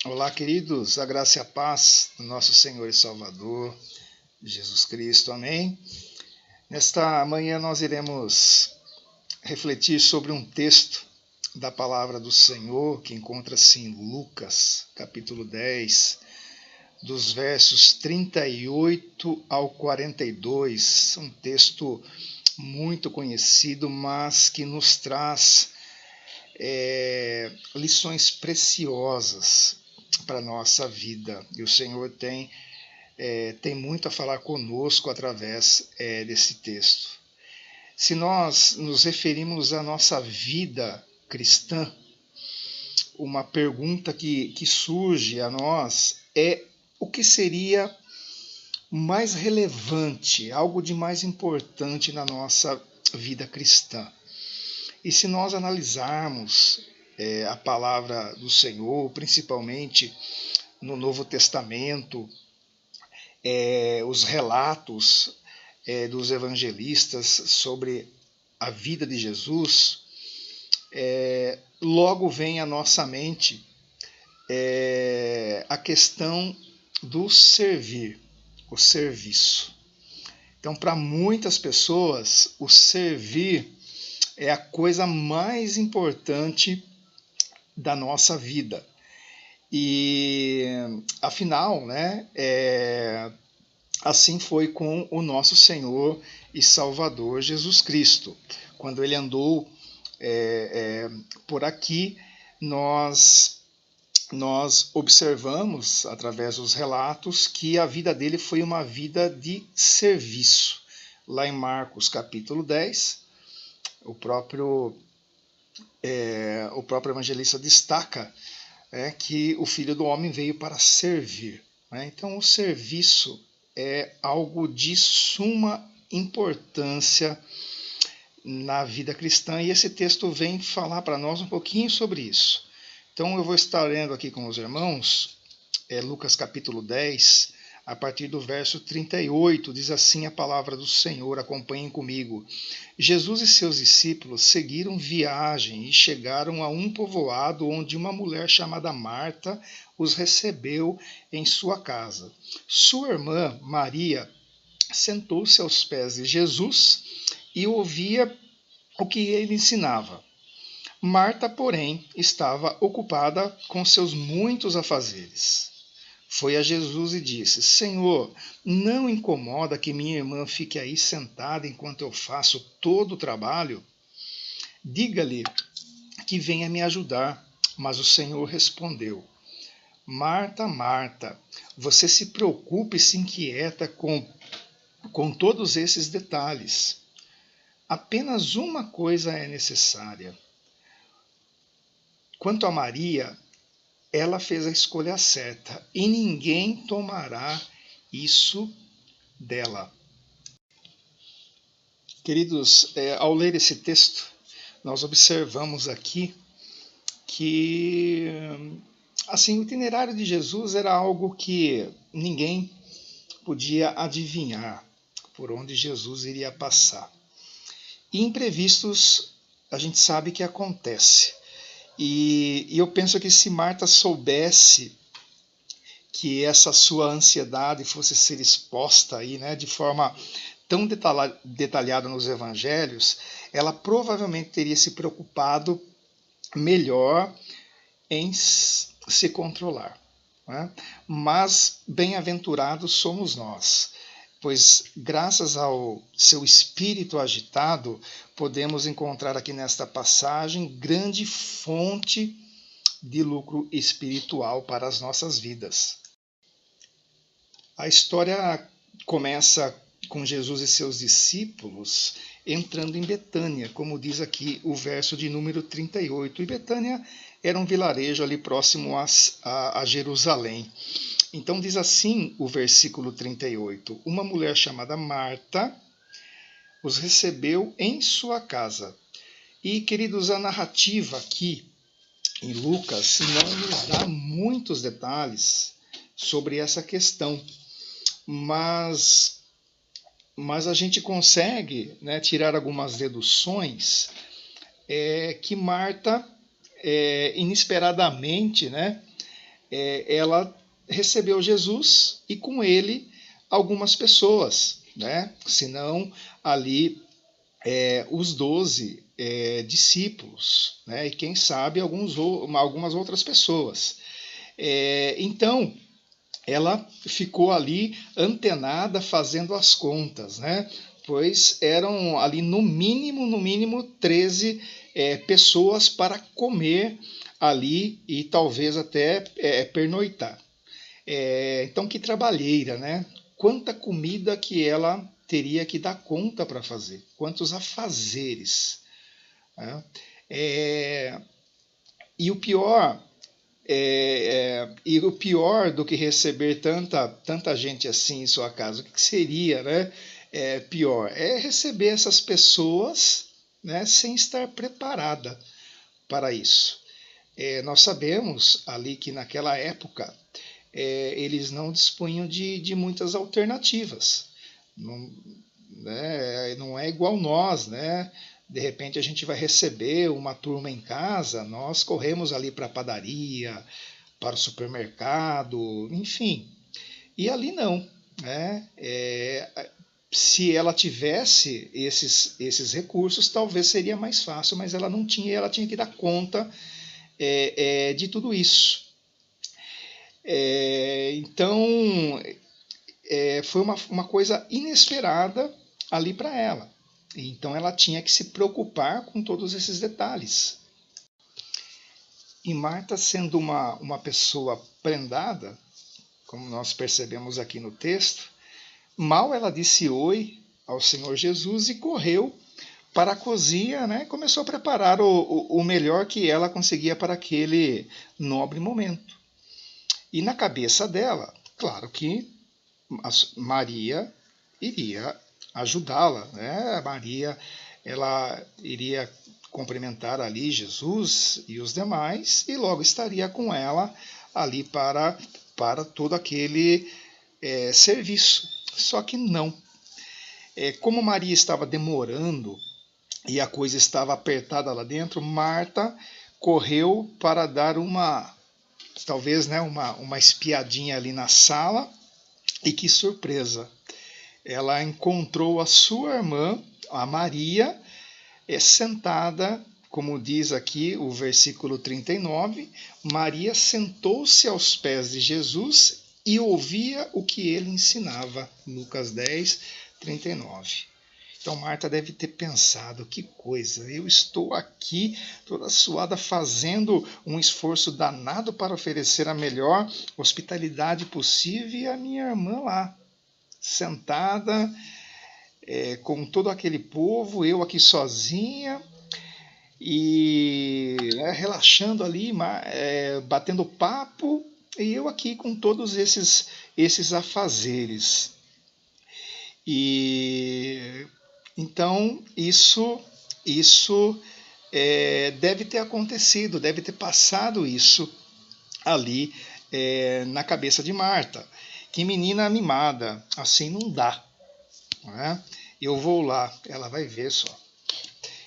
Olá, queridos, a graça e a paz do nosso Senhor e Salvador, Jesus Cristo, amém? Nesta manhã nós iremos refletir sobre um texto da palavra do Senhor que encontra-se em Lucas, capítulo 10, dos versos 38 ao 42. Um texto muito conhecido, mas que nos traz lições preciosas para a nossa vida. E o Senhor tem muito a falar conosco através desse texto. Se nós nos referimos à nossa vida cristã, uma pergunta que surge a nós é o que seria mais relevante, algo de mais importante na nossa vida cristã. E se nós analisarmos a palavra do Senhor, principalmente no Novo Testamento, os relatos dos evangelistas sobre a vida de Jesus, logo vem à nossa mente a questão do servir, o serviço. Então, para muitas pessoas, o servir é a coisa mais importante da nossa vida. E, afinal, assim foi com o nosso Senhor e Salvador Jesus Cristo. Quando ele andou por aqui, nós observamos, através dos relatos, que a vida dele foi uma vida de serviço. Lá em Marcos capítulo 10, o próprio evangelista destaca que o Filho do Homem veio para servir. Então, o serviço é algo de suma importância na vida cristã, e esse texto vem falar para nós um pouquinho sobre isso. Então, eu vou estar lendo aqui com os irmãos Lucas capítulo 10, a partir do verso 38, diz assim a palavra do Senhor, acompanhem comigo. Jesus e seus discípulos seguiram viagem e chegaram a um povoado onde uma mulher chamada Marta os recebeu em sua casa. Sua irmã, Maria, sentou-se aos pés de Jesus e ouvia o que ele ensinava. Marta, porém, estava ocupada com seus muitos afazeres. Foi a Jesus e disse: Senhor, não incomoda que minha irmã fique aí sentada enquanto eu faço todo o trabalho? Diga-lhe que venha me ajudar. Mas o Senhor respondeu: Marta, Marta, você se preocupa e se inquieta com todos esses detalhes. Apenas uma coisa é necessária. Quanto a Maria, ela fez a escolha certa e ninguém tomará isso dela. Queridos, ao ler esse texto, nós observamos aqui que assim, o itinerário de Jesus era algo que ninguém podia adivinhar por onde Jesus iria passar. E imprevistos a gente sabe que acontece. E eu penso que se Marta soubesse que essa sua ansiedade fosse ser exposta aí, de forma tão detalhada nos evangelhos, ela provavelmente teria se preocupado melhor em se controlar. Mas bem-aventurados somos nós, pois graças ao seu espírito agitado, podemos encontrar aqui nesta passagem grande fonte de lucro espiritual para as nossas vidas. A história começa com Jesus e seus discípulos entrando em Betânia, como diz aqui o verso de número 38. E Betânia era um vilarejo ali próximo a Jerusalém. Então diz assim o versículo 38. Uma mulher chamada Marta os recebeu em sua casa. E, queridos, a narrativa aqui em Lucas não nos dá muitos detalhes sobre essa questão, mas a gente consegue tirar algumas deduções que Marta, inesperadamente, ela recebeu Jesus e com ele algumas pessoas, né? Senão ali os 12 discípulos, né? E quem sabe algumas outras pessoas. Então, ela ficou ali antenada fazendo as contas, né? Pois eram ali no mínimo 13 pessoas para comer ali e talvez até pernoitar. Então, que trabalheira, né? Quanta comida que ela teria que dar conta para fazer, quantos afazeres. Né? E o pior do que receber tanta gente assim em sua casa, o que seria, né? Pior é receber essas pessoas, né, sem estar preparada para isso. Nós sabemos ali que naquela época eles não dispunham de muitas alternativas. Não, né, não é igual nós, né? De repente a gente vai receber uma turma em casa, nós corremos ali para a padaria, para o supermercado, enfim. E ali não, né? Se ela tivesse esses recursos, talvez seria mais fácil, mas ela não tinha, ela tinha que dar conta de tudo isso. Então, foi uma coisa inesperada ali para ela. Então, ela tinha que se preocupar com todos esses detalhes. E Marta, sendo uma pessoa prendada, como nós percebemos aqui no texto, mal ela disse oi ao Senhor Jesus e correu para a cozinha, né? Começou a preparar o melhor que ela conseguia para aquele nobre momento. E na cabeça dela, claro que Maria iria ajudá-la, né? Maria, ela iria cumprimentar ali Jesus e os demais e logo estaria com ela ali para todo aquele serviço. Só que não. Como Maria estava demorando e a coisa estava apertada lá dentro, Marta correu para dar talvez, né, uma espiadinha ali na sala. E que surpresa! Ela encontrou a sua irmã, a Maria, sentada, como diz aqui o versículo 39, Maria sentou-se aos pés de Jesus e ouvia o que ele ensinava. Lucas 10, 39. Então Marta deve ter pensado, que coisa, eu estou aqui toda suada fazendo um esforço danado para oferecer a melhor hospitalidade possível e a minha irmã lá, sentada com todo aquele povo, eu aqui sozinha e relaxando ali, batendo papo e eu aqui com todos esses afazeres. E então isso deve ter acontecido, deve ter passado isso ali na cabeça de Marta. Que menina mimada, assim não dá. Não é? Eu vou lá, ela vai ver só.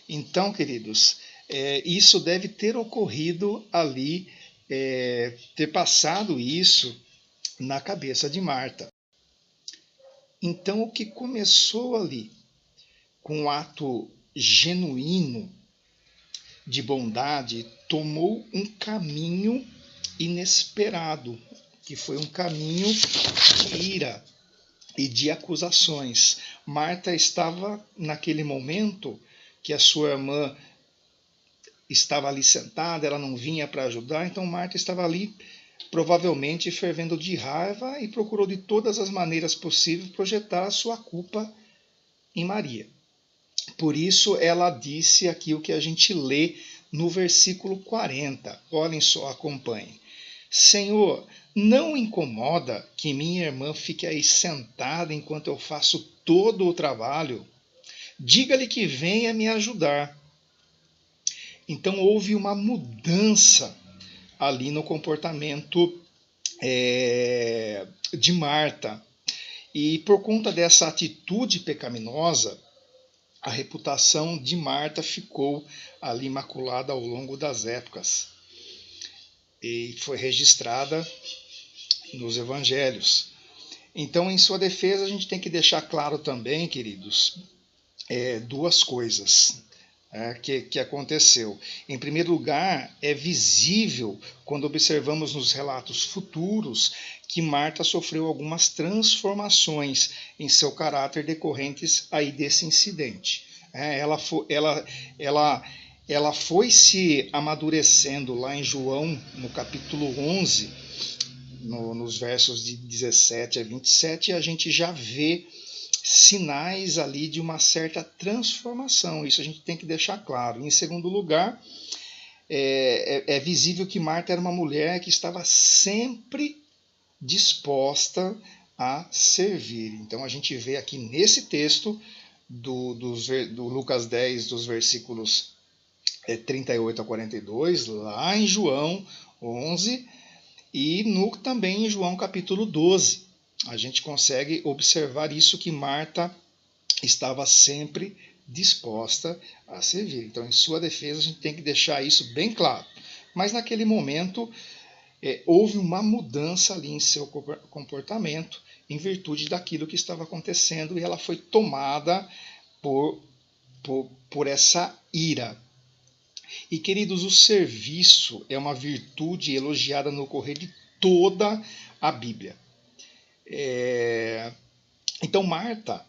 Então, queridos, isso deve ter ocorrido ali, ter passado isso na cabeça de Marta. Então, o que começou ali com um ato genuíno de bondade, tomou um caminho inesperado, que foi um caminho de ira e de acusações. Marta estava naquele momento que a sua irmã estava ali sentada, ela não vinha para ajudar, então Marta estava ali provavelmente fervendo de raiva e procurou de todas as maneiras possíveis projetar a sua culpa em Maria. Por isso ela disse aqui o que a gente lê no versículo 40. Olhem só, acompanhem. Senhor, não incomoda que minha irmã fique aí sentada enquanto eu faço todo o trabalho? Diga-lhe que venha me ajudar. Então houve uma mudança ali no comportamento de Marta. E por conta dessa atitude pecaminosa, a reputação de Marta ficou ali maculada ao longo das épocas. e foi registrada nos evangelhos. Então, em sua defesa, a gente tem que deixar claro também, queridos, duas coisas que aconteceu. Em primeiro lugar, é visível, quando observamos nos relatos futuros, que Marta sofreu algumas transformações em seu caráter decorrentes aí desse incidente. Ela foi se amadurecendo lá em João, no capítulo 11, nos versos de 17 a 27, e a gente já vê sinais ali de uma certa transformação. Isso a gente tem que deixar claro. Em segundo lugar, é visível que Marta era uma mulher que estava sempre disposta a servir. Então a gente vê aqui nesse texto do Lucas 10, dos versículos 38 a 42, lá em João 11, e também em João capítulo 12. A gente consegue observar isso, que Marta estava sempre disposta a servir. Então, em sua defesa, a gente tem que deixar isso bem claro. Mas naquele momento, houve uma mudança ali em seu comportamento, em virtude daquilo que estava acontecendo, e ela foi tomada por essa ira. E, queridos, o serviço é uma virtude elogiada no correr de toda a Bíblia. Então Marta,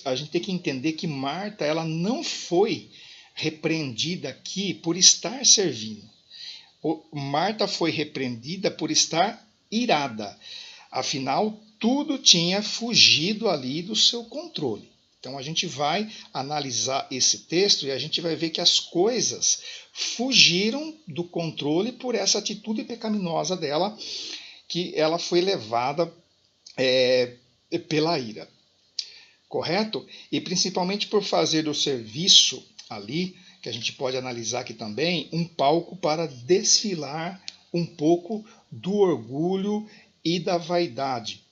a gente tem que entender que Marta, ela não foi repreendida aqui por estar servindo. Marta foi repreendida por estar irada. Afinal, tudo tinha fugido ali do seu controle. Então a gente vai analisar esse texto e a gente vai ver que as coisas fugiram do controle por essa atitude pecaminosa dela, que ela foi levada pela ira. Correto? E principalmente por fazer do serviço ali, que a gente pode analisar aqui também, um palco para desfilar um pouco do orgulho e da vaidade.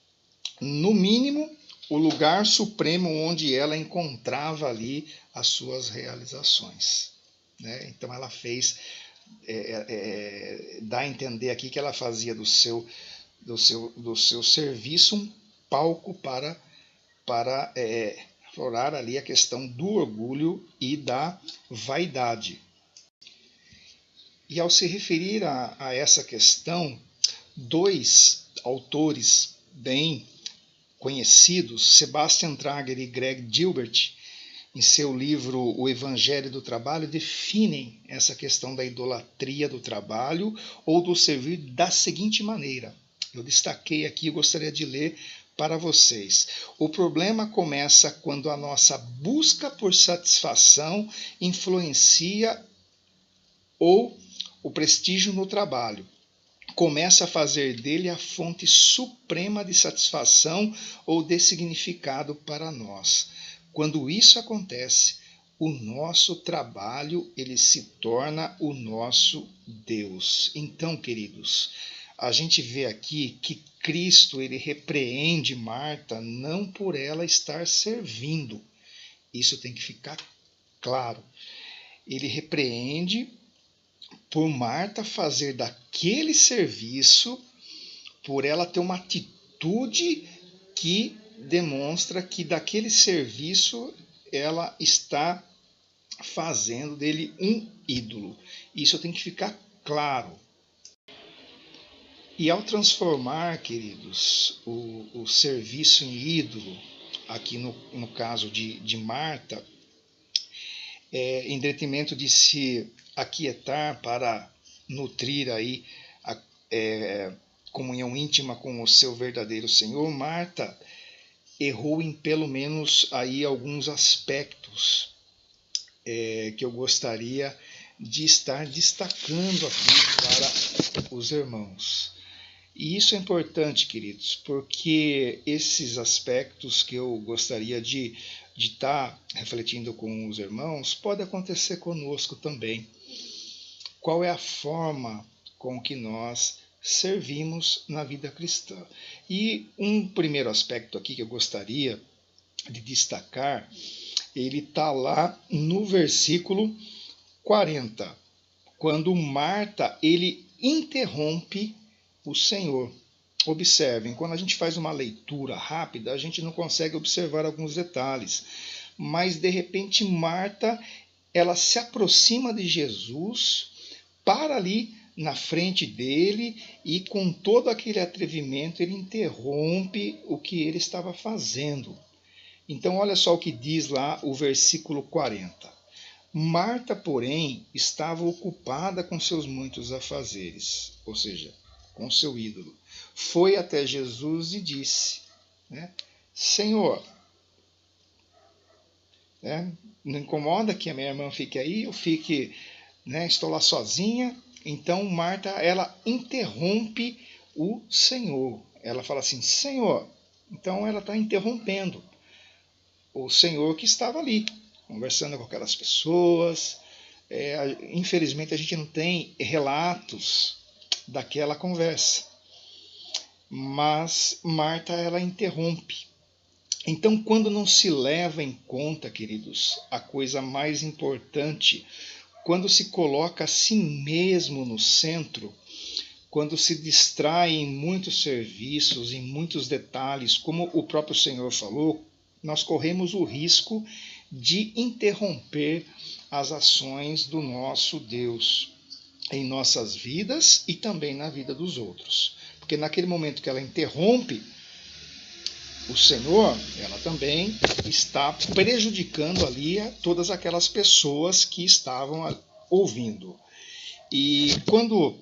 No mínimo, o lugar supremo onde ela encontrava ali as suas realizações. Né? Então ela fez, dá a entender aqui que ela fazia do seu serviço um palco para aflorar ali a questão do orgulho e da vaidade. E ao se referir a essa questão, dois autores bem conhecidos, Sebastian Trager e Greg Gilbert, em seu livro O Evangelho do Trabalho, definem essa questão da idolatria do trabalho ou do servir da seguinte maneira. Eu destaquei aqui e gostaria de ler para vocês. O problema começa quando a nossa busca por satisfação influencia ou o prestígio no trabalho. Começa a fazer dele a fonte suprema de satisfação ou de significado para nós. Quando isso acontece, o nosso trabalho ele se torna o nosso Deus. Então, queridos, a gente vê aqui que Cristo ele repreende Marta não por ela estar servindo. Isso tem que ficar claro. Ele repreende por Marta fazer daquele serviço, por ela ter uma atitude que demonstra que daquele serviço ela está fazendo dele um ídolo. Isso tem que ficar claro. E ao transformar, queridos, o serviço em ídolo, aqui no caso de Marta, em detrimento de se aquietar para nutrir aí a comunhão íntima com o seu verdadeiro Senhor, Marta errou em pelo menos aí alguns aspectos que eu gostaria de estar destacando aqui para os irmãos. E isso é importante, queridos, porque esses aspectos que eu gostaria de estar refletindo com os irmãos pode acontecer conosco também. Qual é a forma com que nós servimos na vida cristã? E um primeiro aspecto aqui que eu gostaria de destacar, ele está lá no versículo 40, quando Marta ele interrompe o Senhor. Observem, quando a gente faz uma leitura rápida, a gente não consegue observar alguns detalhes. Mas, de repente, Marta, ela se aproxima de Jesus, para ali na frente dele e com todo aquele atrevimento ele interrompe o que ele estava fazendo. Então olha só o que diz lá o versículo 40. Marta, porém, estava ocupada com seus muitos afazeres, ou seja, com seu ídolo. Foi até Jesus e disse, né, Senhor, não incomoda que a minha irmã fique aí, eu fique, estou lá sozinha. Então Marta, ela interrompe o Senhor. Ela fala assim, Senhor. Então ela está interrompendo o Senhor que estava ali, conversando com aquelas pessoas. Infelizmente a gente não tem relatos daquela conversa. Mas Marta, ela interrompe. Então, quando não se leva em conta, queridos, a coisa mais importante, quando se coloca a si mesmo no centro, quando se distrai em muitos serviços, em muitos detalhes, como o próprio Senhor falou, nós corremos o risco de interromper as ações do nosso Deus em nossas vidas e também na vida dos outros. Porque naquele momento que ela interrompe o Senhor, ela também está prejudicando ali a todas aquelas pessoas que estavam ouvindo. E quando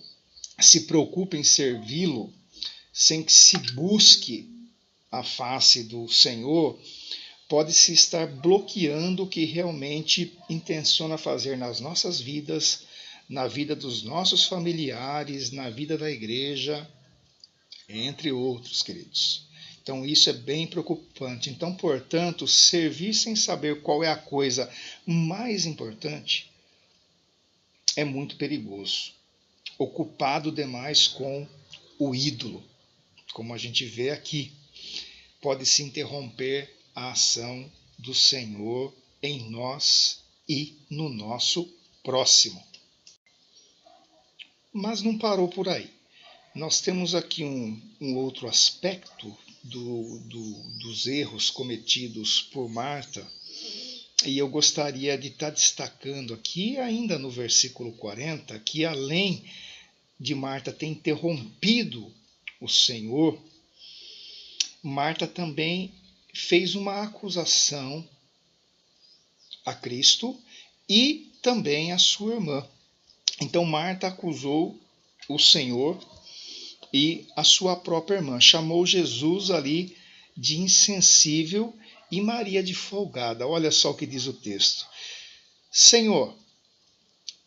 se preocupa em servi-lo, sem que se busque a face do Senhor, pode-se estar bloqueando o que realmente intenciona fazer nas nossas vidas, na vida dos nossos familiares, na vida da igreja, entre outros, queridos. Então isso é bem preocupante. Então, portanto, servir sem saber qual é a coisa mais importante é muito perigoso. Ocupado demais com o ídolo, como a gente vê aqui, pode se interromper a ação do Senhor em nós e no nosso próximo. Mas não parou por aí. Nós temos aqui um outro aspecto dos erros cometidos por Marta, e eu gostaria de estar destacando aqui, ainda no versículo 40, que além de Marta ter interrompido o Senhor, Marta também fez uma acusação a Cristo e também a sua irmã. Então Marta acusou o Senhor e a sua própria irmã. Chamou Jesus ali de insensível e Maria de folgada. Olha só o que diz o texto. Senhor,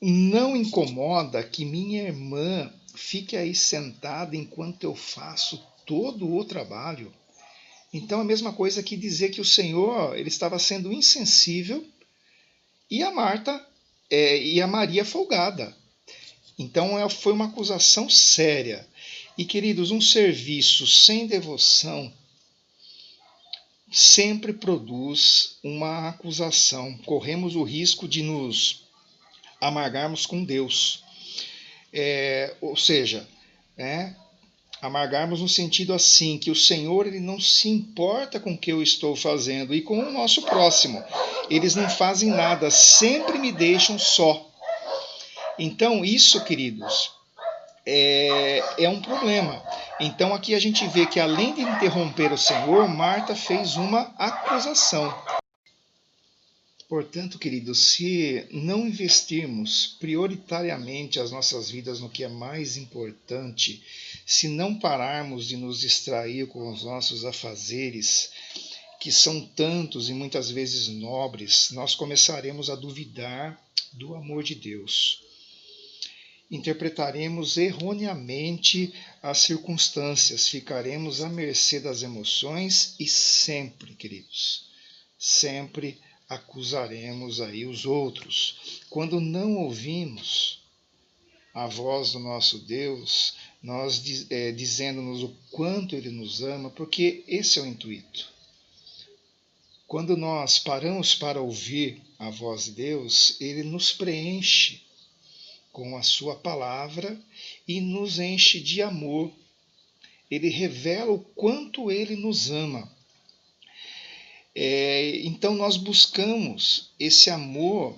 não incomoda que minha irmã fique aí sentada enquanto eu faço todo o trabalho? Então, a mesma coisa que dizer que o Senhor ele estava sendo insensível e a Marta e a Maria folgada. Então, foi uma acusação séria. E, queridos, um serviço sem devoção sempre produz uma acusação. Corremos o risco de nos amargarmos com Deus. Ou seja, amargarmos no sentido assim, que o Senhor ele não se importa com o que eu estou fazendo e com o nosso próximo. Eles não fazem nada, sempre me deixam só. Então isso, queridos, é um problema. Então aqui a gente vê que além de interromper o Senhor, Marta fez uma acusação. Portanto, queridos, se não investirmos prioritariamente as nossas vidas no que é mais importante, se não pararmos de nos distrair com os nossos afazeres, que são tantos e muitas vezes nobres, nós começaremos a duvidar do amor de Deus. Interpretaremos erroneamente as circunstâncias, ficaremos à mercê das emoções e sempre, queridos, sempre acusaremos aí os outros. Quando não ouvimos a voz do nosso Deus, nós dizendo-nos o quanto Ele nos ama, porque esse é o intuito. Quando nós paramos para ouvir a voz de Deus, Ele nos preenche com a sua palavra e nos enche de amor. Ele revela o quanto ele nos ama. Então nós buscamos esse amor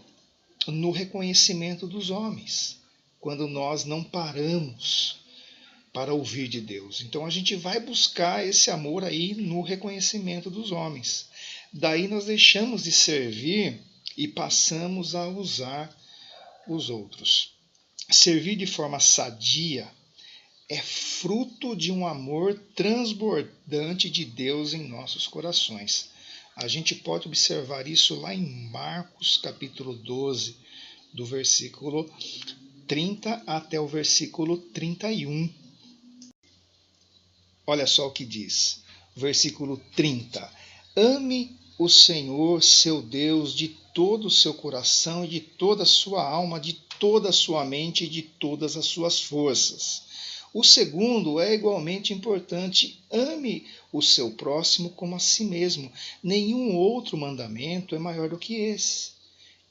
no reconhecimento dos homens, quando nós não paramos para ouvir de Deus. Então a gente vai buscar esse amor aí no reconhecimento dos homens. Daí nós deixamos de servir e passamos a usar os outros. Servir de forma sadia é fruto de um amor transbordante de Deus em nossos corações. A gente pode observar isso lá em Marcos capítulo 12, do versículo 30 até o versículo 31. Olha só o que diz, versículo 30. Ame o Senhor, seu Deus, de todo o seu coração e de toda a sua alma, de toda a sua mente e de todas as suas forças. O segundo é igualmente importante. Ame o seu próximo como a si mesmo. Nenhum outro mandamento é maior do que esse.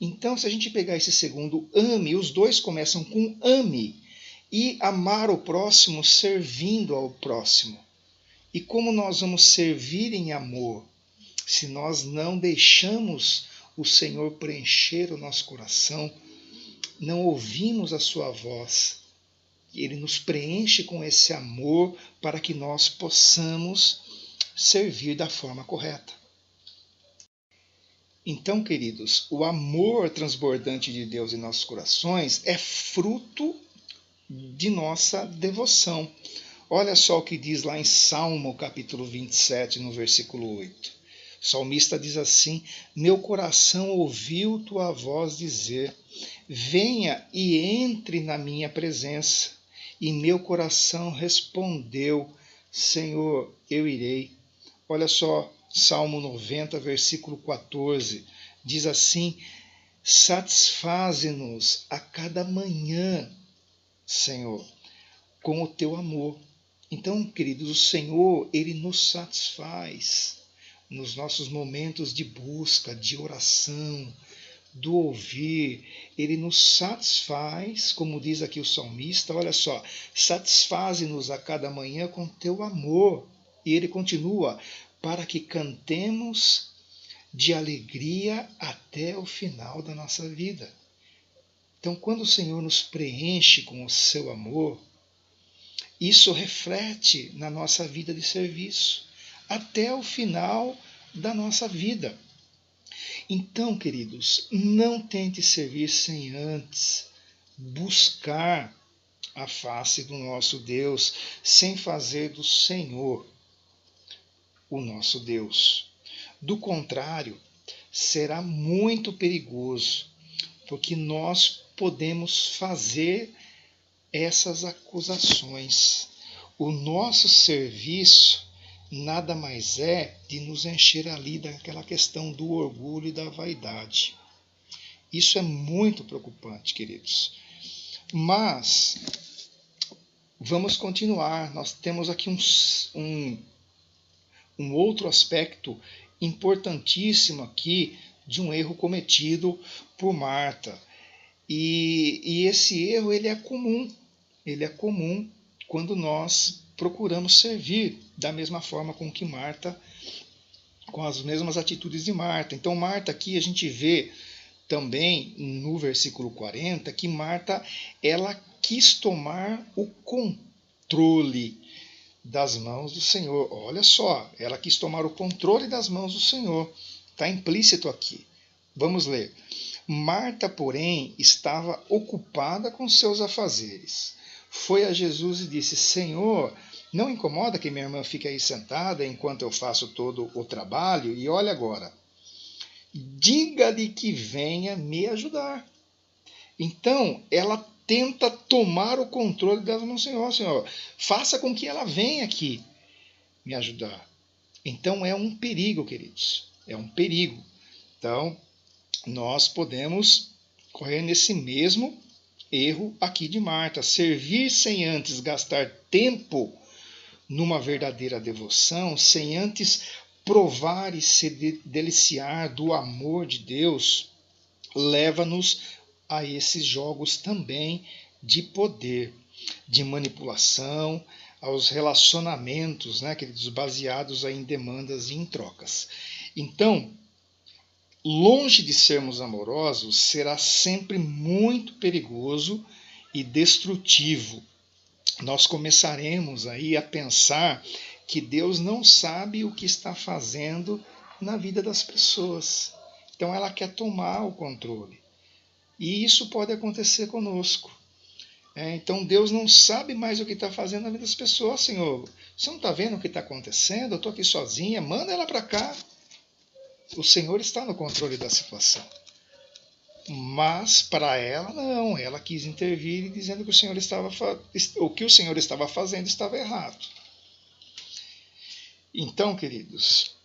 Então, se a gente pegar esse segundo, ame, os dois começam com ame. E amar o próximo servindo ao próximo. E como nós vamos servir em amor, se nós não deixamos o Senhor preencher o nosso coração, não ouvimos a sua voz, Ele nos preenche com esse amor para que nós possamos servir da forma correta. Então, queridos, o amor transbordante de Deus em nossos corações é fruto de nossa devoção. Olha só o que diz lá em Salmo capítulo 27, no versículo 8. O salmista diz assim: meu coração ouviu tua voz dizer, venha e entre na minha presença. E meu coração respondeu, Senhor, eu irei. Olha só, Salmo 90, versículo 14, diz assim, satisfaze-nos a cada manhã, Senhor, com o teu amor. Então, queridos, o Senhor, Ele nos satisfaz nos nossos momentos de busca, de oração, do ouvir. Ele nos satisfaz, como diz aqui o salmista, olha só, satisfaze-nos a cada manhã com teu amor. E ele continua, para que cantemos de alegria até o final da nossa vida. Então, quando o Senhor nos preenche com o seu amor, isso reflete na nossa vida de serviço, até o final da nossa vida. Então, queridos, não tente servir sem antes buscar a face do nosso Deus, sem fazer do Senhor o nosso Deus. Do contrário, será muito perigoso, porque nós podemos fazer essas acusações. O nosso serviço nada mais é de nos encher ali daquela questão do orgulho e da vaidade. Isso é muito preocupante, queridos. Mas vamos continuar. Nós temos aqui um outro aspecto importantíssimo aqui de um erro cometido por Marta. E esse erro ele é comum. Ele é comum quando nós procuramos servir da mesma forma com que Marta, com as mesmas atitudes de Marta. Então, Marta aqui a gente vê também no versículo 40 que Marta ela quis tomar o controle das mãos do Senhor. Olha só, ela quis tomar o controle das mãos do Senhor. Está implícito aqui. Vamos ler. Marta, porém, estava ocupada com seus afazeres. Foi a Jesus e disse, Senhor, não incomoda que minha irmã fique aí sentada enquanto eu faço todo o trabalho? E olha agora, diga-lhe que venha me ajudar. Então, ela tenta tomar o controle das mãos do Senhor. Senhor, faça com que ela venha aqui me ajudar. Então, é um perigo, queridos. É um perigo. Então, nós podemos correr nesse mesmo erro aqui de Marta. Servir sem antes gastar tempo numa verdadeira devoção, sem antes provar e se deliciar do amor de Deus, leva-nos a esses jogos também de poder, de manipulação, aos relacionamentos, né, queridos, baseados em demandas e em trocas. Então, longe de sermos amorosos, será sempre muito perigoso e destrutivo. Nós começaremos aí a pensar que Deus não sabe o que está fazendo na vida das pessoas. Então ela quer tomar o controle. E isso pode acontecer conosco. Então Deus não sabe mais o que está fazendo na vida das pessoas, Senhor. Você não está vendo o que está acontecendo? Eu estou aqui sozinha, manda ela para cá. O Senhor está no controle da situação. Mas para ela não, ela quis intervir dizendo que o que o Senhor estava fazendo estava errado. Então, queridos,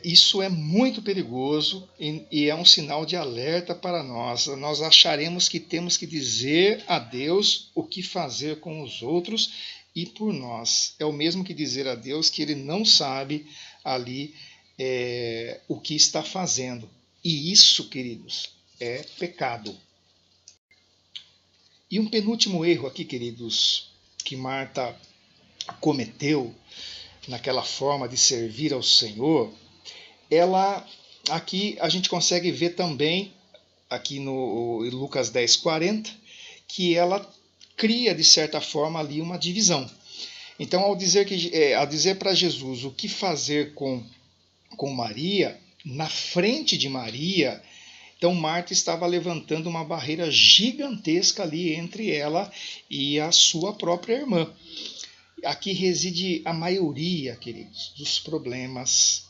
isso é muito perigoso e é um sinal de alerta para nós. Nós acharemos que temos que dizer a Deus o que fazer com os outros e por nós. É o mesmo que dizer a Deus que Ele não sabe ali o que está fazendo. E isso, queridos, é pecado. E um penúltimo erro aqui, queridos, que Marta cometeu naquela forma de servir ao Senhor, aqui a gente consegue ver também, aqui no Lucas 10:40, que ela cria, de certa forma, ali uma divisão. Então, ao dizer para Jesus o que fazer com Maria, na frente de Maria, então Marta estava levantando uma barreira gigantesca ali entre ela e a sua própria irmã. Aqui reside a maioria, queridos, dos problemas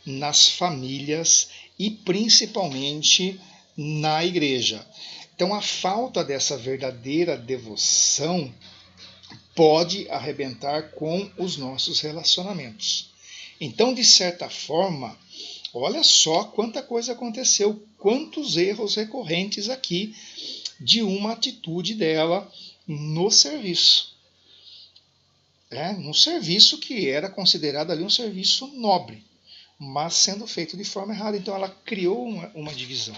nas famílias e principalmente na igreja. Então a falta dessa verdadeira devoção pode arrebentar com os nossos relacionamentos. Então, de certa forma, olha só quanta coisa aconteceu, quantos erros recorrentes aqui de uma atitude dela no serviço. Num serviço que era considerado ali um serviço nobre, mas sendo feito de forma errada. Então ela criou uma divisão.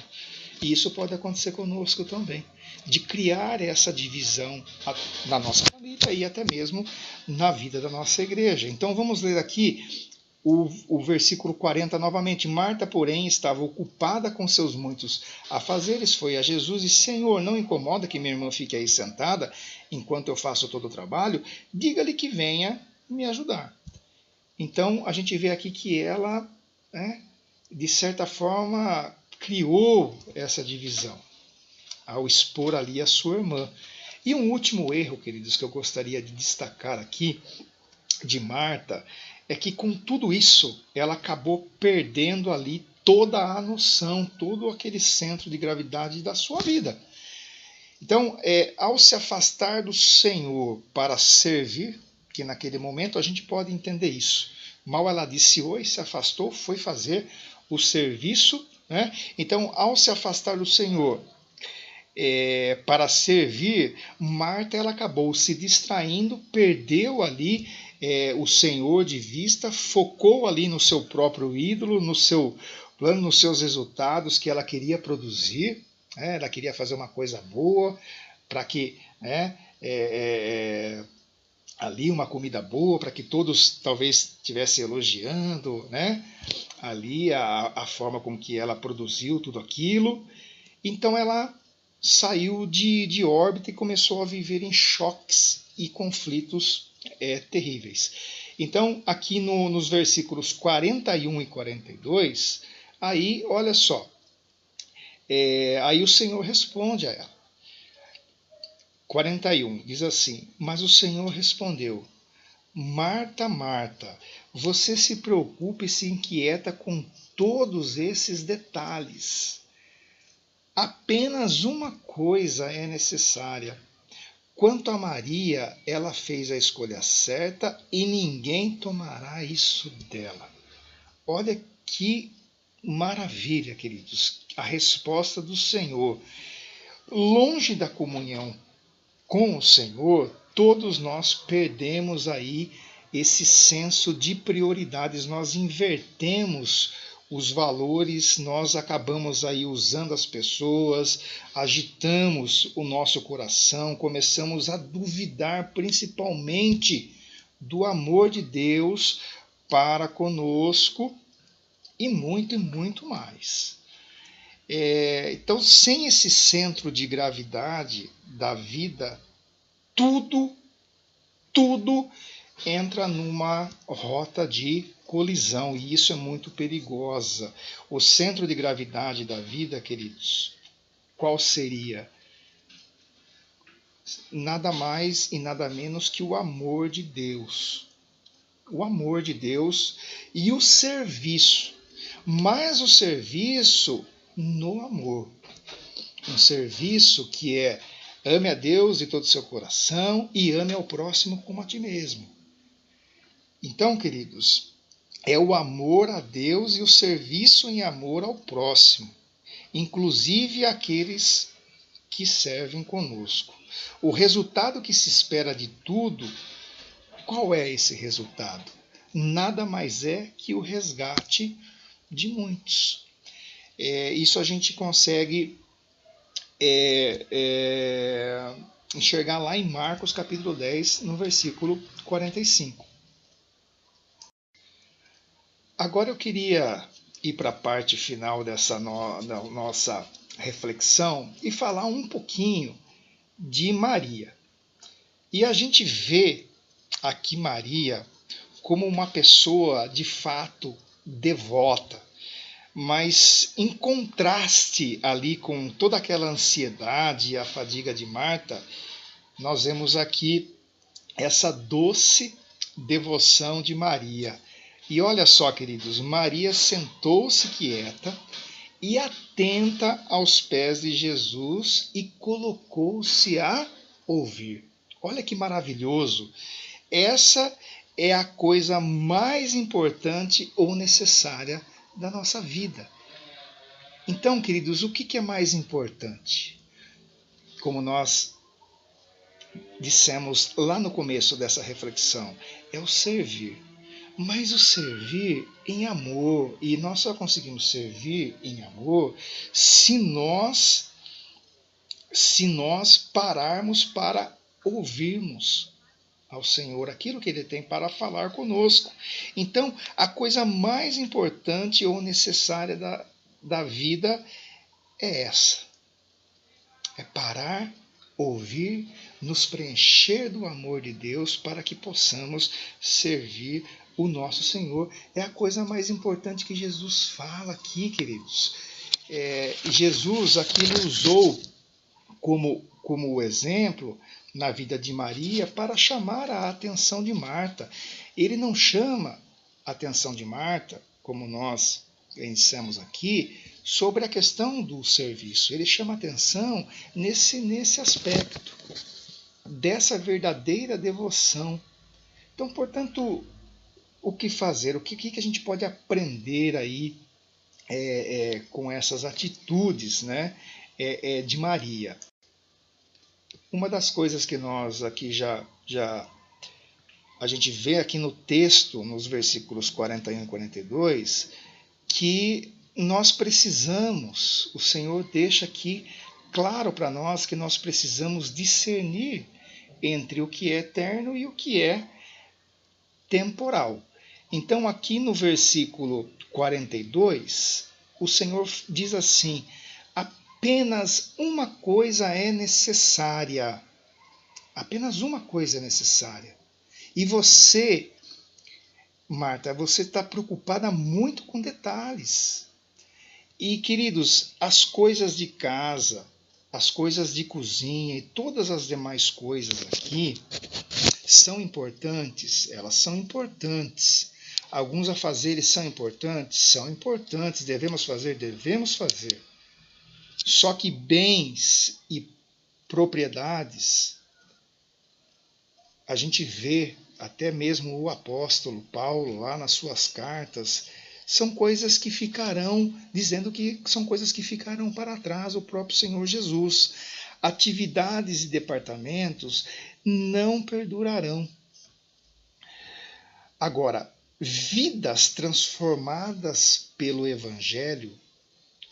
E isso pode acontecer conosco também, de criar essa divisão na nossa família e até mesmo na vida da nossa igreja. Então vamos ler aqui o versículo 40 novamente. Marta, porém, estava ocupada com seus muitos afazeres, foi a Jesus e: Senhor, não incomoda que minha irmã fique aí sentada enquanto eu faço todo o trabalho? Diga-lhe que venha me ajudar. Então a gente vê aqui que ela, de certa forma, criou essa divisão ao expor ali a sua irmã. E um último erro, queridos, que eu gostaria de destacar aqui de Marta, é que com tudo isso ela acabou perdendo ali toda a noção, todo aquele centro de gravidade da sua vida. Então, ao se afastar do Senhor para servir, que naquele momento a gente pode entender isso. Mal ela disse oi, se afastou, foi fazer o serviço, né? Então, ao se afastar do Senhor para servir, Marta ela acabou se distraindo, perdeu ali o Senhor de vista, focou ali no seu próprio ídolo, no seu plano, nos seus resultados que ela queria produzir. Ela queria fazer uma coisa boa para que ali uma comida boa, para que todos talvez estivessem elogiando, ali a forma como que ela produziu tudo aquilo. Então ela saiu de órbita e começou a viver em choques e conflitos terríveis. Então, aqui nos versículos 41 e 42, aí, olha só, aí o Senhor responde a ela. 41, diz assim: Mas o Senhor respondeu: Marta, Marta, você se preocupa e se inquieta com todos esses detalhes. Apenas uma coisa é necessária. Quanto a Maria, ela fez a escolha certa e ninguém tomará isso dela. Olha que maravilha, queridos, a resposta do Senhor. Longe da comunhão com o Senhor, todos nós perdemos aí esse senso de prioridades, nós invertemos os valores, nós acabamos aí usando as pessoas, agitamos o nosso coração, começamos a duvidar principalmente do amor de Deus para conosco e muito mais. Então, sem esse centro de gravidade da vida, tudo entra numa rota de colisão, e isso é muito perigosa. O centro de gravidade da vida, queridos, qual seria? Nada mais e nada menos que o amor de Deus. O amor de Deus e o serviço. Mas o serviço no amor. Um serviço que é: ame a Deus de todo o seu coração e ame ao próximo como a ti mesmo. Então, queridos, é o amor a Deus e o serviço em amor ao próximo, inclusive aqueles que servem conosco. O resultado que se espera de tudo, qual é esse resultado? Nada mais é que o resgate de muitos. Isso a gente consegue enxergar lá em Marcos capítulo 10, no versículo 45. Agora eu queria ir para a parte final dessa nossa reflexão e falar um pouquinho de Maria. E a gente vê aqui Maria como uma pessoa de fato devota, mas em contraste ali com toda aquela ansiedade e a fadiga de Marta, nós vemos aqui essa doce devoção de Maria. E olha só, queridos, Maria sentou-se quieta e atenta aos pés de Jesus e colocou-se a ouvir. Olha que maravilhoso! Essa é a coisa mais importante ou necessária da nossa vida. Então, queridos, o que é mais importante? Como nós dissemos lá no começo dessa reflexão, é o servir. Mas o servir em amor, e nós só conseguimos servir em amor se nós pararmos para ouvirmos ao Senhor aquilo que Ele tem para falar conosco. Então, a coisa mais importante ou necessária da vida é essa. É parar, ouvir, nos preencher do amor de Deus para que possamos servir o nosso Senhor. É a coisa mais importante que Jesus fala aqui, queridos. Jesus aqui nos usou como exemplo na vida de Maria para chamar a atenção de Marta. Ele não chama a atenção de Marta, como nós pensamos aqui, sobre a questão do serviço. Ele chama a atenção nesse aspecto, dessa verdadeira devoção. Então, portanto, o que fazer? O que a gente pode aprender aí com essas atitudes, né, de Maria? Uma das coisas que nós aqui já a gente vê aqui no texto, nos versículos 41 e 42, que nós precisamos, o Senhor deixa aqui claro para nós que nós precisamos discernir entre o que é eterno e o que é temporal. Então, aqui no versículo 42, o Senhor diz assim: apenas uma coisa é necessária. Apenas uma coisa é necessária. E você, Marta, você está preocupada muito com detalhes. E, queridos, as coisas de casa, as coisas de cozinha e todas as demais coisas aqui são importantes, elas são importantes. Alguns afazeres são importantes, devemos fazer. Só que bens e propriedades, a gente vê até mesmo o apóstolo Paulo lá nas suas cartas, são coisas que ficarão, dizendo que são coisas que ficarão para trás, o próprio Senhor Jesus. Atividades e departamentos não perdurarão. Agora, vidas transformadas pelo Evangelho,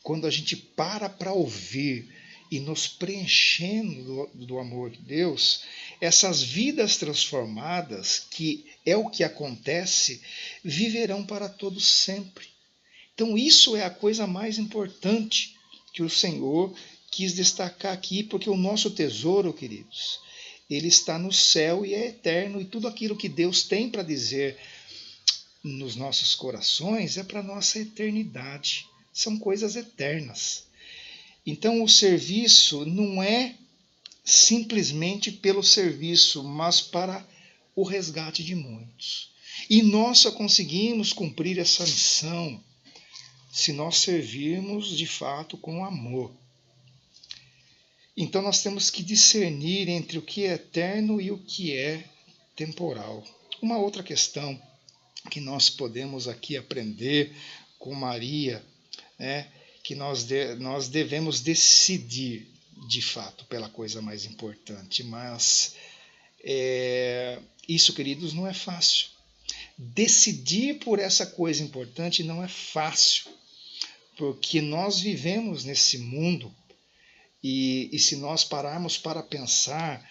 quando a gente para ouvir e nos preenchendo do amor de Deus, essas vidas transformadas, que é o que acontece, viverão para todos sempre. Então isso é a coisa mais importante que o Senhor quis destacar aqui, porque o nosso tesouro, queridos, ele está no céu e é eterno, e tudo aquilo que Deus tem para dizer nos nossos corações é para a nossa eternidade. São coisas eternas. Então o serviço não é simplesmente pelo serviço, mas para o resgate de muitos. E nós só conseguimos cumprir essa missão se nós servirmos de fato com amor. Então nós temos que discernir entre o que é eterno e o que é temporal. Uma outra questão que nós podemos aqui aprender com Maria, né, que nós devemos decidir de fato pela coisa mais importante, mas isso, queridos, não é fácil. Decidir por essa coisa importante não é fácil, porque nós vivemos nesse mundo e se nós pararmos para pensar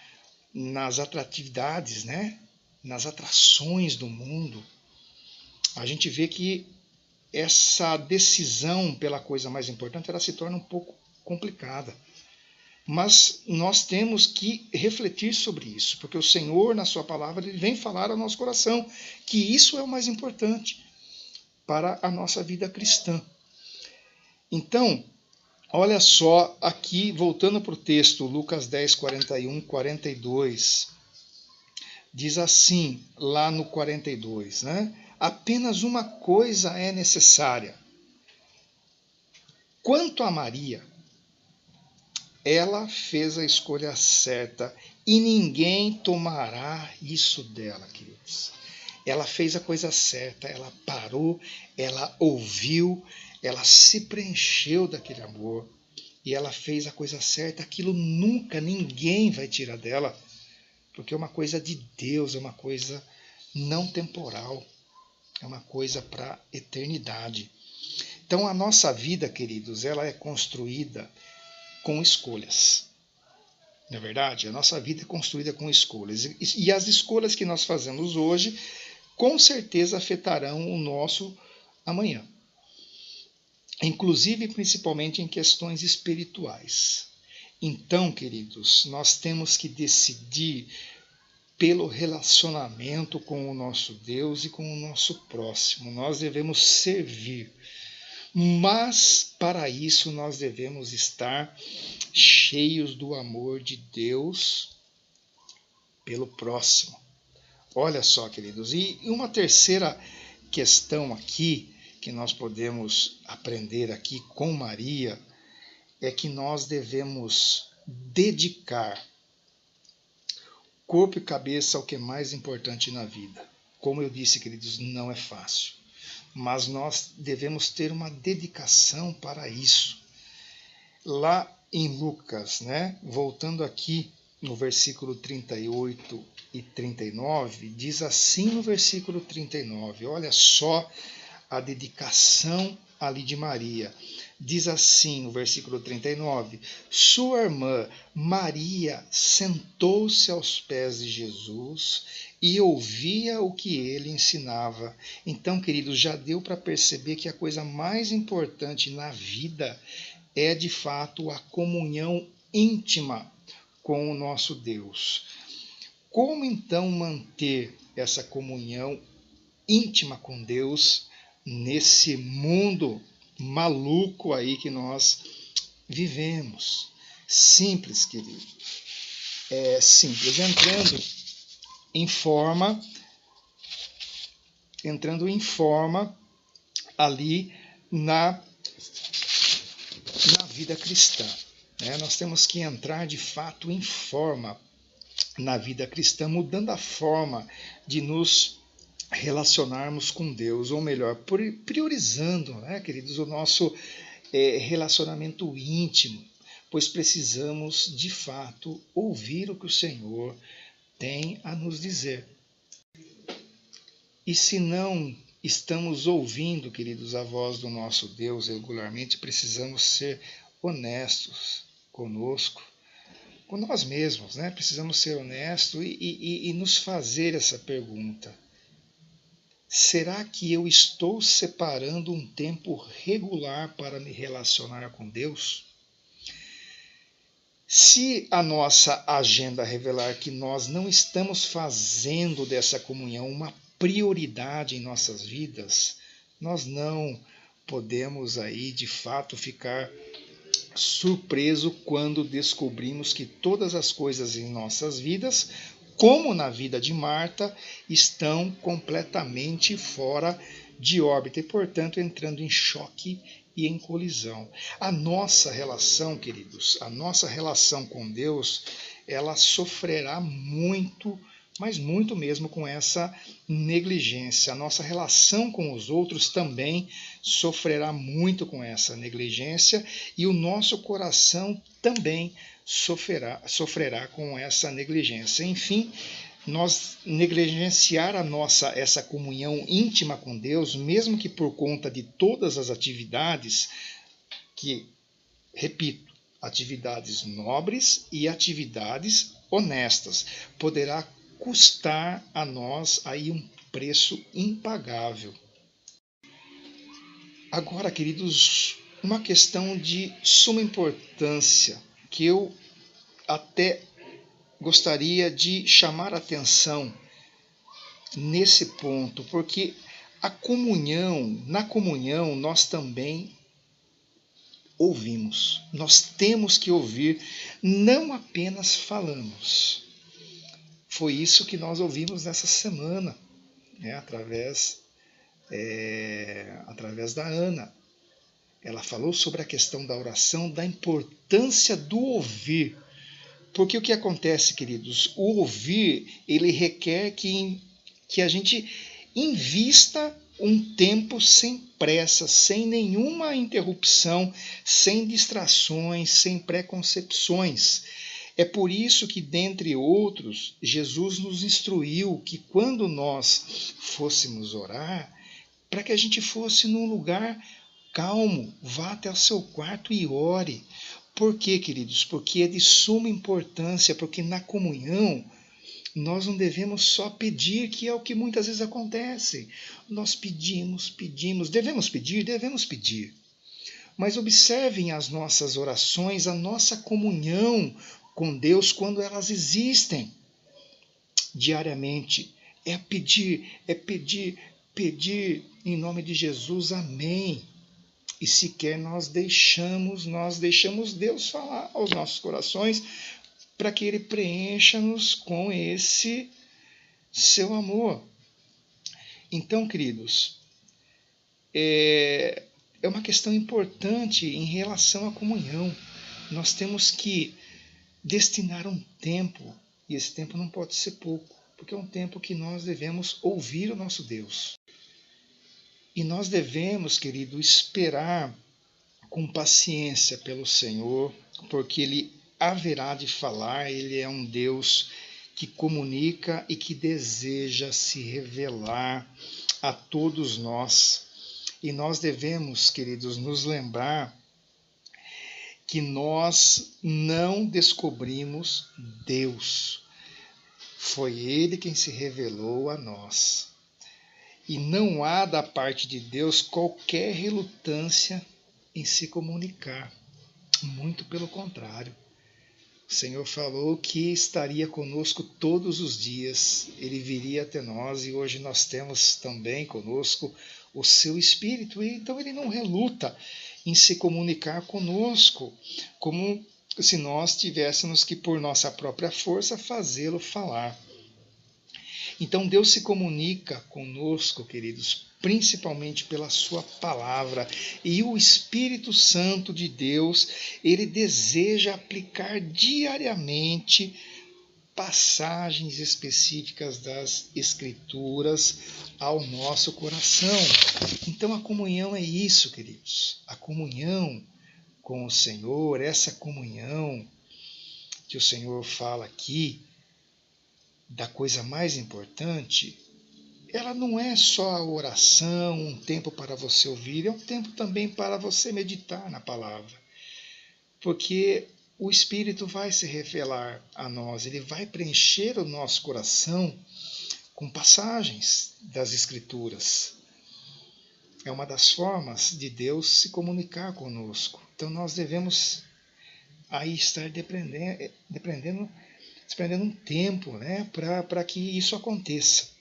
nas atratividades, né, nas atrações do mundo, a gente vê que essa decisão pela coisa mais importante ela se torna um pouco complicada. Mas nós temos que refletir sobre isso, porque o Senhor, na sua palavra, ele vem falar ao nosso coração que isso é o mais importante para a nossa vida cristã. Então, olha só aqui, voltando para o texto, Lucas 10, 41, 42, diz assim, lá no 42, né? Apenas uma coisa é necessária. Quanto a Maria, ela fez a escolha certa e ninguém tomará isso dela, queridos. Ela fez a coisa certa, ela parou, ela ouviu, ela se preencheu daquele amor e ela fez a coisa certa. Aquilo nunca ninguém vai tirar dela, porque é uma coisa de Deus, é uma coisa não temporal, é uma coisa para a eternidade. Então a nossa vida, queridos, ela é construída com escolhas. Não é verdade? A nossa vida é construída com escolhas. E as escolhas que nós fazemos hoje, com certeza afetarão o nosso amanhã. Inclusive, principalmente em questões espirituais. Então, queridos, nós temos que decidir pelo relacionamento com o nosso Deus e com o nosso próximo. Nós devemos servir. Mas, para isso, nós devemos estar cheios do amor de Deus pelo próximo. Olha só, queridos. E uma terceira questão aqui, que nós podemos aprender aqui com Maria, é que nós devemos dedicar corpo e cabeça ao que é mais importante na vida. Como eu disse, queridos, não é fácil. Mas nós devemos ter uma dedicação para isso. Lá em Lucas, né, voltando aqui no versículo 38 e 39, diz assim no versículo 39, olha só a dedicação ali de Maria. Diz assim no versículo 39, sua irmã Maria sentou-se aos pés de Jesus e ouvia o que ele ensinava. Então, queridos, já deu para perceber que a coisa mais importante na vida é, de fato, a comunhão íntima com o nosso Deus. Como, então, manter essa comunhão íntima com Deus nesse mundo maluco aí que nós vivemos? Simples, querido. É simples, entrando em forma ali na vida cristã. Né? Nós temos que entrar de fato em forma na vida cristã, mudando a forma de nos relacionarmos com Deus, ou melhor, priorizando, né, queridos, o nosso relacionamento íntimo, pois precisamos de fato ouvir o que o Senhor tem a nos dizer. E se não estamos ouvindo, queridos, a voz do nosso Deus regularmente, precisamos ser honestos conosco, com nós mesmos, né? Precisamos ser honestos e nos fazer essa pergunta: será que eu estou separando um tempo regular para me relacionar com Deus? Se a nossa agenda revelar que nós não estamos fazendo dessa comunhão uma prioridade em nossas vidas, nós não podemos aí de fato ficar surpreso quando descobrimos que todas as coisas em nossas vidas, como na vida de Marta, estão completamente fora de órbita e, portanto, entrando em choque e em colisão. A nossa relação, queridos, a nossa relação com Deus, ela sofrerá muito, mas muito mesmo, com essa negligência. A nossa relação com os outros também sofrerá muito com essa negligência e o nosso coração também sofrerá com essa negligência. Enfim, nós negligenciar essa comunhão íntima com Deus, mesmo que por conta de todas as atividades que, repito, atividades nobres e atividades honestas, poderá custar a nós aí um preço impagável. Agora, queridos, uma questão de suma importância que eu até gostaria de chamar a atenção nesse ponto, porque na comunhão nós também ouvimos. Nós temos que ouvir, não apenas falamos. Foi isso que nós ouvimos nessa semana, né, através da Ana. Ela falou sobre a questão da oração, da importância do ouvir. Porque o que acontece, queridos? O ouvir, ele requer que a gente invista um tempo sem pressa, sem nenhuma interrupção, sem distrações, sem preconcepções. É por isso que, dentre outros, Jesus nos instruiu que quando nós fôssemos orar, para que a gente fosse num lugar calmo, vá até o seu quarto e ore. Por quê, queridos? Porque é de suma importância, porque na comunhão nós não devemos só pedir, que é o que muitas vezes acontece. Nós pedimos, devemos pedir. Mas observem as nossas orações, a nossa comunhão com Deus quando elas existem diariamente. É pedir em nome de Jesus, amém. E sequer nós deixamos Deus falar aos nossos corações para que Ele preencha-nos com esse seu amor. Então, queridos, é uma questão importante em relação à comunhão. Nós temos que destinar um tempo, e esse tempo não pode ser pouco, porque é um tempo que nós devemos ouvir o nosso Deus. E nós devemos, querido, esperar com paciência pelo Senhor, porque Ele haverá de falar, Ele é um Deus que comunica e que deseja se revelar a todos nós. E nós devemos, queridos, nos lembrar que nós não descobrimos Deus. Foi Ele quem se revelou a nós. E não há da parte de Deus qualquer relutância em se comunicar. Muito pelo contrário. O Senhor falou que estaria conosco todos os dias. Ele viria até nós e hoje nós temos também conosco o seu Espírito. E então Ele não reluta em se comunicar conosco, como se nós tivéssemos que, por nossa própria força, fazê-lo falar. Então Deus se comunica conosco, queridos, principalmente pela sua palavra. E o Espírito Santo de Deus, ele deseja aplicar diariamente passagens específicas das Escrituras ao nosso coração. Então a comunhão é isso, queridos. A comunhão com o Senhor, essa comunhão que o Senhor fala aqui, da coisa mais importante, ela não é só a oração, um tempo para você ouvir, é um tempo também para você meditar na palavra. Porque o Espírito vai se revelar a nós, ele vai preencher o nosso coração com passagens das Escrituras. É uma das formas de Deus se comunicar conosco. Então nós devemos aí estar desprendendo um tempo, né, para que isso aconteça.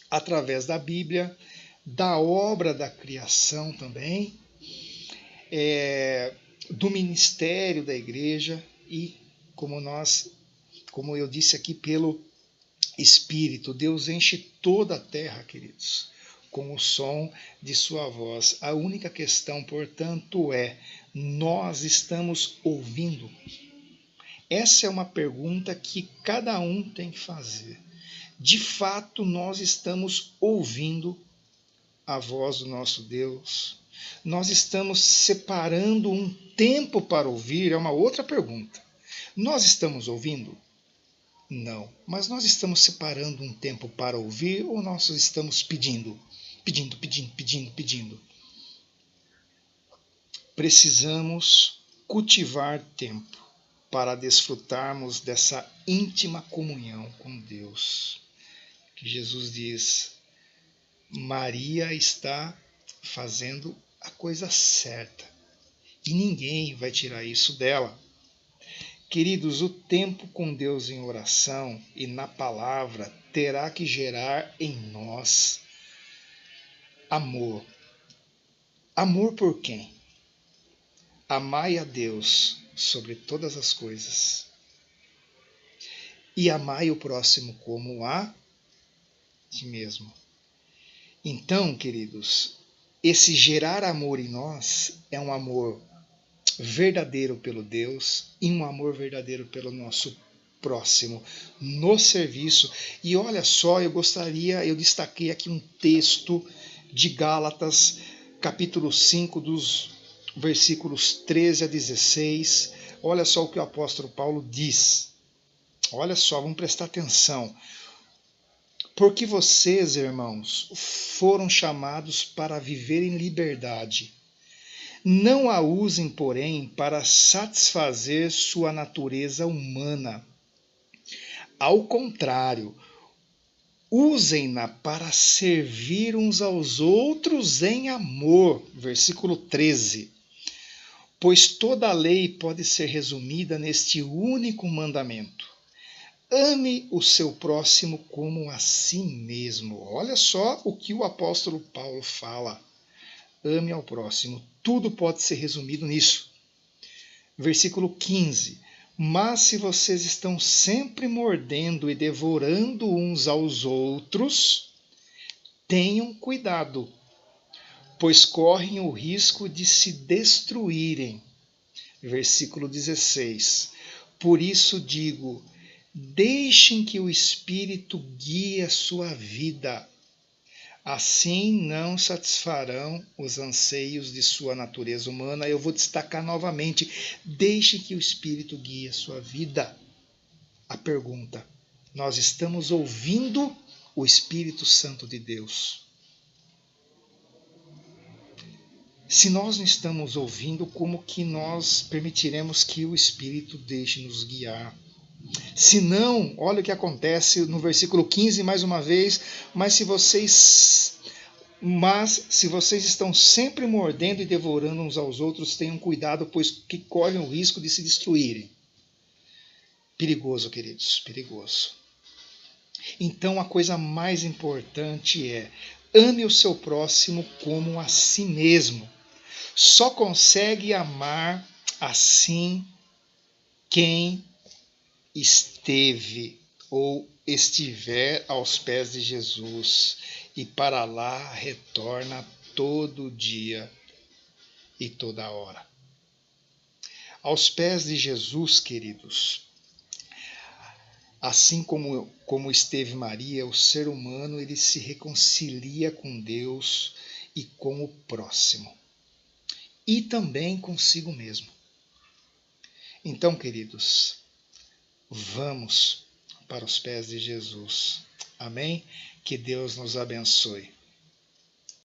Através da Bíblia, da obra da criação também, do ministério da igreja e, como eu disse aqui, pelo Espírito. Deus enche toda a terra, queridos, com o som de sua voz. A única questão, portanto, é: nós estamos ouvindo? Essa é uma pergunta que cada um tem que fazer. De fato, nós estamos ouvindo a voz do nosso Deus? Nós estamos separando um tempo para ouvir? É uma outra pergunta. Nós estamos ouvindo? Não. Mas nós estamos separando um tempo para ouvir ou nós estamos pedindo? Pedindo. Precisamos cultivar tempo para desfrutarmos dessa íntima comunhão com Deus. Que Jesus diz: Maria está fazendo a coisa certa e ninguém vai tirar isso dela. Queridos, o tempo com Deus em oração e na palavra terá que gerar em nós amor. Amor por quem? Amai a Deus sobre todas as coisas e amai o próximo como a ti mesmo. Então, queridos, esse gerar amor em nós é um amor verdadeiro pelo Deus e um amor verdadeiro pelo nosso próximo no serviço. E olha só, eu destaquei aqui um texto de Gálatas, capítulo 5, dos versículos 13 a 16. Olha só o que o apóstolo Paulo diz. Olha só, vamos prestar atenção. Porque vocês, irmãos, foram chamados para viver em liberdade. Não a usem, porém, para satisfazer sua natureza humana. Ao contrário, usem-na para servir uns aos outros em amor. Versículo 13. Pois toda a lei pode ser resumida neste único mandamento: ame o seu próximo como a si mesmo. Olha só o que o apóstolo Paulo fala. Ame ao próximo. Tudo pode ser resumido nisso. Versículo 15. Mas se vocês estão sempre mordendo e devorando uns aos outros, tenham cuidado, pois correm o risco de se destruírem. Versículo 16. Por isso digo, deixem que o Espírito guie a sua vida. Assim não satisfarão os anseios de sua natureza humana. Eu vou destacar novamente, deixe que o Espírito guie a sua vida. A pergunta: nós estamos ouvindo o Espírito Santo de Deus? Se nós não estamos ouvindo, como que nós permitiremos que o Espírito deixe nos guiar? Se não, olha o que acontece no versículo 15, mais uma vez, mas se vocês estão sempre mordendo e devorando uns aos outros, tenham cuidado, pois que correm o risco de se destruírem. Perigoso, queridos, perigoso. Então a coisa mais importante é: ame o seu próximo como a si mesmo. Só consegue amar assim quem esteve ou estiver aos pés de Jesus e para lá retorna todo dia e toda hora. Aos pés de Jesus, queridos, assim como esteve Maria, o ser humano ele se reconcilia com Deus e com o próximo e também consigo mesmo. Então, queridos, vamos para os pés de Jesus Amém? Que Deus nos abençoe.